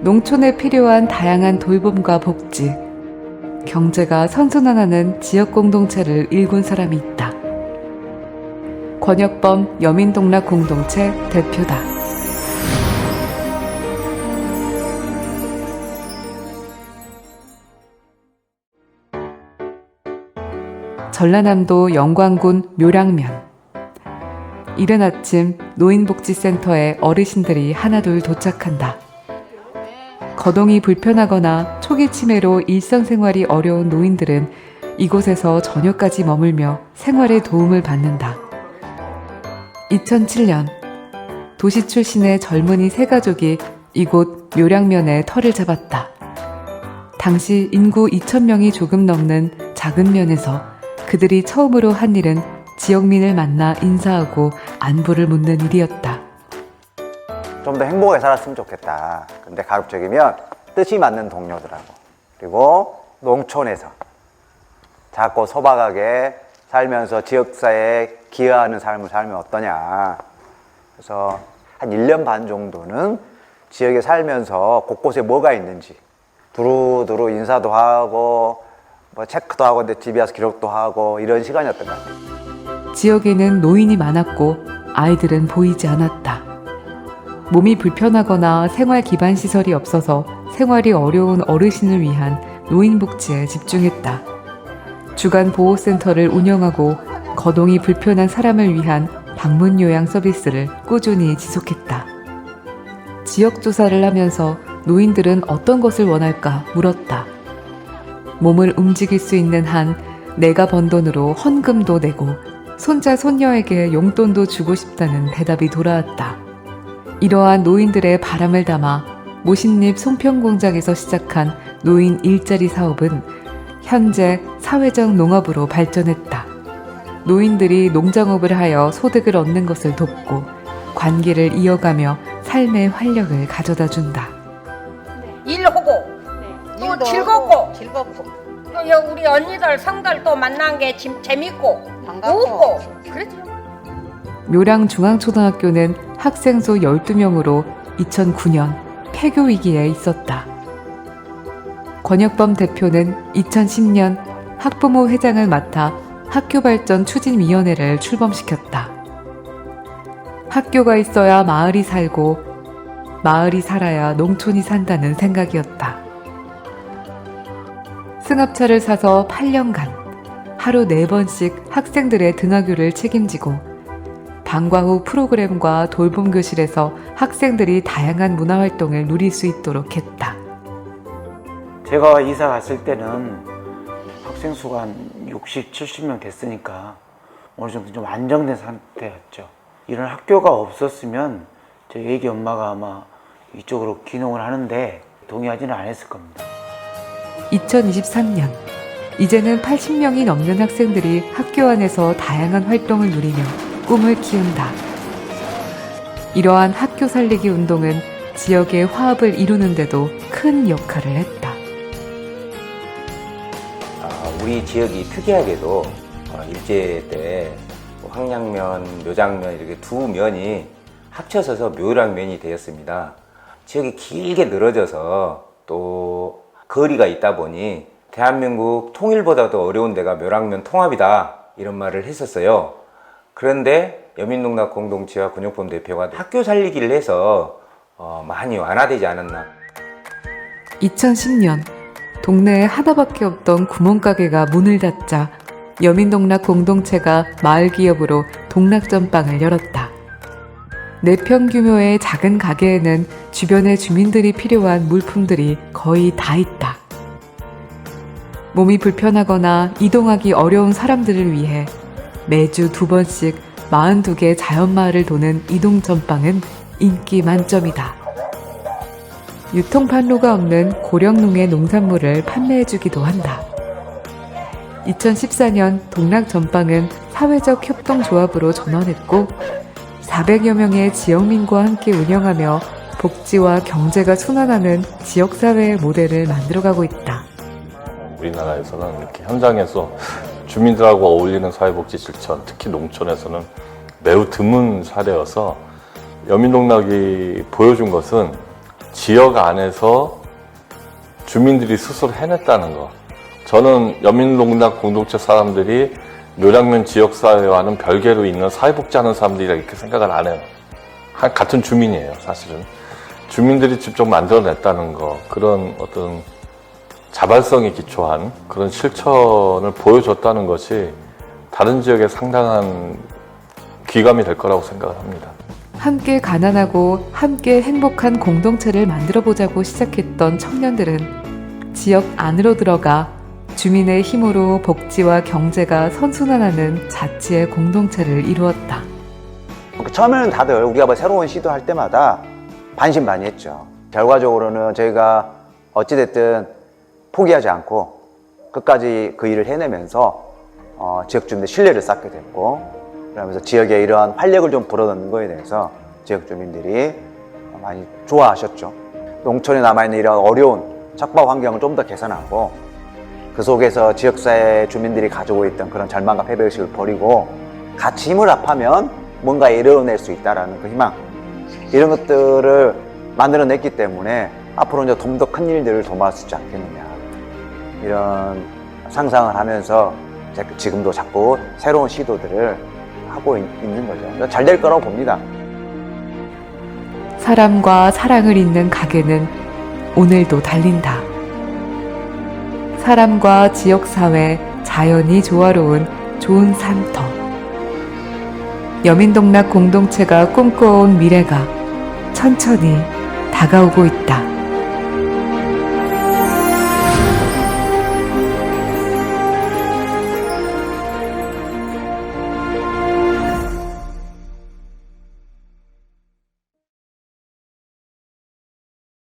농촌에 필요한 다양한 돌봄과 복지, 경제가 선순환하는 지역 공동체를 일군 사람이 있다. 권혁범 여민동락 공동체 대표다. 전라남도 영광군 묘량면. 이른 아침 노인복지센터에 어르신들이 하나둘 도착한다. 거동이 불편하거나 초기 치매로 일상생활이 어려운 노인들은 이곳에서 저녁까지 머물며 생활에 도움을 받는다. 2007년 도시 출신의 젊은이 세 가족이 이곳 묘량면에 터를 잡았다. 당시 인구 2,000명이 조금 넘는 작은 면에서 그들이 처음으로 한 일은 지역민을 만나 인사하고 안부를 묻는 일이었다. 좀 더 행복하게 살았으면 좋겠다. 근데 가급적이면 뜻이 맞는 동료들하고, 그리고 농촌에서 작고 소박하게 살면서 지역사회에 기여하는 삶을 살면 어떠냐. 그래서 한 1년 반 정도는 지역에 살면서 곳곳에 뭐가 있는지 두루두루 인사도 하고 뭐 체크도 하고 내 집에 와서 기록도 하고 이런 시간이었던 것 같아요. 지역에는 노인이 많았고 아이들은 보이지 않았다. 몸이 불편하거나 생활 기반 시설이 없어서 생활이 어려운 어르신을 위한 노인복지에 집중했다. 주간 보호센터를 운영하고 거동이 불편한 사람을 위한 방문 요양 서비스를 꾸준히 지속했다. 지역 조사를 하면서 노인들은 어떤 것을 원할까 물었다. 몸을 움직일 수 있는 한 내가 번 돈으로 헌금도 내고 손자 손녀에게 용돈도 주고 싶다는 대답이 돌아왔다. 이러한 노인들의 바람을 담아 모신잎 송편공장에서 시작한 노인 일자리 사업은 현재 사회적 농업으로 발전했다. 노인들이 농장업을 하여 소득을 얻는 것을 돕고 관계를 이어가며 삶의 활력을 가져다 준다. 일하고 또 즐겁고 또 우리 언니들 성들 또 만난 게 재밌고 웃고 그렇죠. 묘량중앙초등학교는 학생 수 12명으로 2009년 폐교 위기에 있었다. 권혁범 대표는 2010년 학부모 회장을 맡아 학교발전추진위원회를 출범시켰다. 학교가 있어야 마을이 살고 마을이 살아야 농촌이 산다는 생각이었다. 승합차를 사서 8년간 하루 4번씩 학생들의 등하교를 책임지고 방과 후 프로그램과 돌봄 교실에서 학생들이 다양한 문화활동을 누릴 수 있도록 했다. 제가 이사 갔을 때는 학생 수가 한 60, 70명 됐으니까 어느 정도 좀 안정된 상태였죠. 이런 학교가 없었으면 저희 애기 엄마가 아마 이쪽으로 귀농을 하는데 동의하지는 않았을 겁니다. 2023년, 이제는 80명이 넘는 학생들이 학교 안에서 다양한 활동을 누리며 꿈을 키운다. 이러한 학교 살리기 운동은 지역의 화합을 이루는 데도 큰 역할을 했다. 우리 지역이 특이하게도 일제 때 황량면, 묘장면 이렇게 두 면이 합쳐져서 묘량면이 되었습니다. 지역이 길게 늘어져서 또 거리가 있다 보니 대한민국 통일보다도 어려운 데가 묘량면 통합이다 이런 말을 했었어요. 그런데 여민농락 공동체와 권혁범 대표가 학교 살리기를 해서 많이 완화되지 않았나. 2010년 동네에 하나밖에 없던 구멍가게가 문을 닫자 여민농락 공동체가 마을기업으로 동락전빵을 열었다. 4평 규모의 작은 가게에는 주변의 주민들이 필요한 물품들이 거의 다 있다. 몸이 불편하거나 이동하기 어려운 사람들을 위해 매주 2번씩 42개 자연마을을 도는 이동전빵은 인기 만점이다. 유통판로가 없는 고령농의 농산물을 판매해주기도 한다. 2014년 동락전빵은 사회적 협동조합으로 전환했고 400여 명의 지역민과 함께 운영하며 복지와 경제가 순환하는 지역사회의 모델을 만들어가고 있다. 우리나라에서는 이렇게 현장에서 주민들하고 어울리는 사회복지 실천, 특히 농촌에서는 매우 드문 사례여서 여민농락이 보여준 것은 지역 안에서 주민들이 스스로 해냈다는 거. 저는 여민농락 공동체 사람들이 묘량면 지역사회와는 별개로 있는 사회복지하는 사람들이라 이렇게 생각을 안 해요. 같은 주민이에요, 사실은. 주민들이 직접 만들어냈다는 거, 그런 어떤 자발성에 기초한 그런 실천을 보여줬다는 것이 다른 지역에 상당한 귀감이 될 거라고 생각을 합니다. 함께 가난하고 함께 행복한 공동체를 만들어보자고 시작했던 청년들은 지역 안으로 들어가 주민의 힘으로 복지와 경제가 선순환하는 자치의 공동체를 이루었다. 처음에는 다들 우리가 뭐 새로운 시도할 때마다 반신반의했죠. 결과적으로는 저희가 어찌됐든 포기하지 않고 끝까지 그 일을 해내면서 지역 주민들 신뢰를 쌓게 됐고, 그러면서 지역에 이러한 활력을 좀 불어넣는 거에 대해서 지역 주민들이 많이 좋아하셨죠. 농촌에 남아있는 이런 어려운 척박 환경을 좀 더 개선하고, 그 속에서 지역사회 주민들이 가지고 있던 그런 절망과 패배의식을 버리고 같이 힘을 합하면 뭔가 이뤄낼 수 있다는 그 희망, 이런 것들을 만들어냈기 때문에 앞으로 이제 좀 더 큰 일들을 도모할 수 있지 않겠느냐, 이런 상상을 하면서 지금도 자꾸 새로운 시도들을 하고 있는 거죠. 잘 될 거라고 봅니다. 사람과 사랑을 잇는 가게는 오늘도 달린다. 사람과 지역사회, 자연이 조화로운 좋은 산터. 여민동락 공동체가 꿈꿔온 미래가 천천히 다가오고 있다.